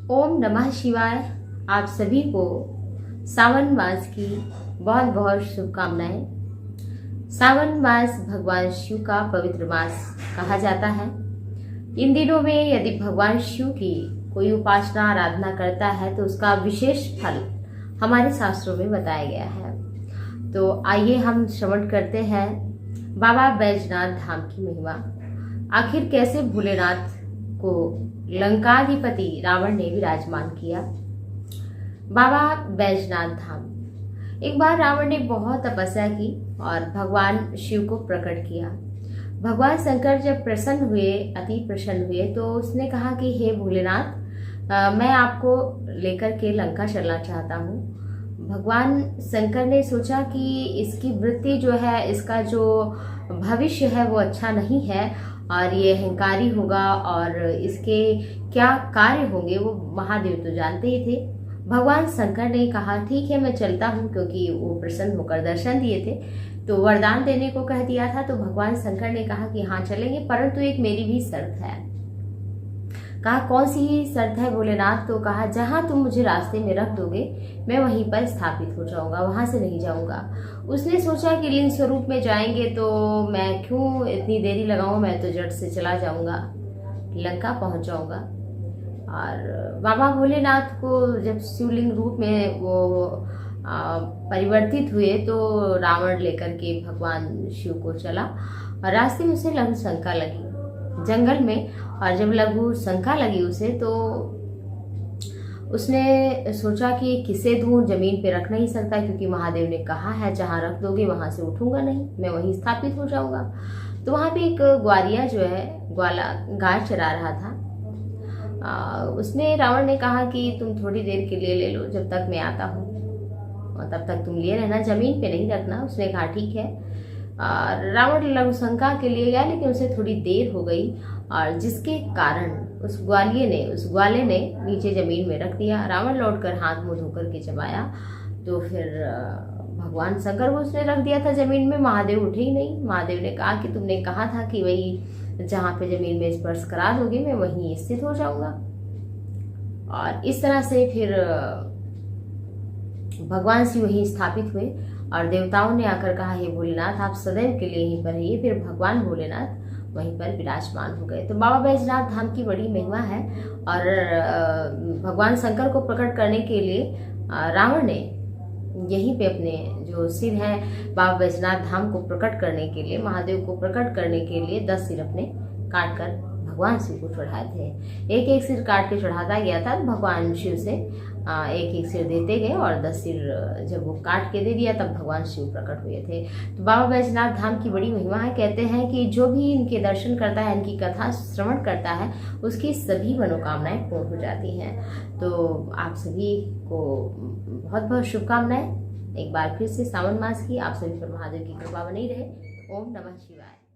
ओम नमः शिवाय। आप सभी को सावन मास की बहुत बहुत शुभकामनाएं। सावन मास भगवान शिव का पवित्र मास कहा जाता है। इन दिनों में यदि भगवान शिव की कोई उपासना आराधना करता है तो उसका विशेष फल हमारे शास्त्रों में बताया गया है। तो आइए हम श्रवण करते हैं बाबा बैजनाथ धाम की महिमा। आखिर कैसे भोलेनाथ को लंकाधिपति रावण ने विराजमान किया। बाबा बैजनाथ धाम। एक बार रावण ने बहुत तपस्या की और भगवान शिव को प्रकट किया। भगवान शंकर जब प्रसन्न हुए, अति प्रसन्न हुए, तो उसने कहा कि हे भोलेनाथ, मैं आपको लेकर के लंका चलना चाहता हूँ। भगवान शंकर ने सोचा कि इसकी वृत्ति जो है, इसका जो भविष्य है वो अच्छा नहीं है और ये अहंकारी होगा और इसके क्या कार्य होंगे वो महादेव तो जानते ही थे। भगवान शंकर ने कहा ठीक है मैं चलता हूँ, क्योंकि वो प्रसन्न होकर दर्शन दिए थे तो वरदान देने को कह दिया था। तो भगवान शंकर ने कहा कि हाँ चलेंगे, परंतु एक मेरी भी शर्त है। कहा कौन सी शर्त है भोलेनाथ? तो कहा जहां तुम मुझे रास्ते में रख दोगे मैं वहीं पर स्थापित हो जाऊंगा, वहां से नहीं जाऊंगा। उसने सोचा कि लिंग स्वरूप में जाएंगे तो मैं क्यों इतनी देरी लगाऊं, मैं तो जट से चला जाऊंगा, लंका पहुंच जाऊंगा। और बाबा भोलेनाथ को जब शिवलिंग रूप में वो परिवर्तित हुए तो रावण लेकर के भगवान शिव को चला और रास्ते में उसे लघु शंका लगी जंगल में। और जब लघु शंका लगी उसे तो उसने सोचा कि किसे दूं, जमीन पे रख नहीं सकता, क्योंकि महादेव ने कहा है जहां रख दोगे वहां से उठूंगा नहीं, मैं वहीं स्थापित हो जाऊंगा। तो वहां पे एक ग्वालिया जो है ग्वाला गाय चरा रहा था। उसने रावण ने कहा कि तुम थोड़ी देर के लिए ले लो, जब तक मैं आता हूँ और तब तक तुम लिए रहना, जमीन पे नहीं रखना। उसने कहा ठीक है। रावण लघु शंका के लिए गया, लेकिन उसे थोड़ी देर हो गई और जिसके कारण उस ग्वाले ने नीचे जमीन में रख दिया। रावण लौटकर हाथ मुंह धोकर के जब आया तो फिर भगवान शंकर को उसने रख दिया था जमीन में। महादेव उठे ही नहीं। महादेव ने कहा कि तुमने कहा था कि वही जहाँ पे जमीन में स्पर्श करा दोगे मैं वहीं स्थित हो जाऊंगा। और इस तरह से फिर भगवान शिव वहीं स्थापित हुए और देवताओं ने आकर कहा हे भोलेनाथ आप सदैव के लिए यहीं पर रहिए। फिर भगवान भोलेनाथ वहीं पर विराजमान हो गए। तो बाबा बैजनाथ धाम की बड़ी महिमा है। और भगवान शंकर को प्रकट करने के लिए रावण ने यहीं पे अपने जो सिर है बाबा बैजनाथ धाम को प्रकट करने के लिए, महादेव को प्रकट करने के लिए 10 सिर अपने काट कर भगवान शिव को चढ़ाए थे। एक एक सिर काट के चढ़ाता गया था। भगवान शिव से एक एक सिर देते गए और 10 सिर जब वो काट के दे दिया तब भगवान शिव प्रकट हुए थे। तो बाबा बैजनाथ धाम की बड़ी महिमा है। कहते हैं कि जो भी इनके दर्शन करता है, इनकी कथा श्रवण करता है, उसकी सभी मनोकामनाएं पूर्ण हो जाती हैं। तो आप सभी को बहुत बहुत शुभकामनाएं। एक बार फिर से सावन मास की आप सभी पर महादेव की कृपा बनी रहे। ओम नमः शिवाय।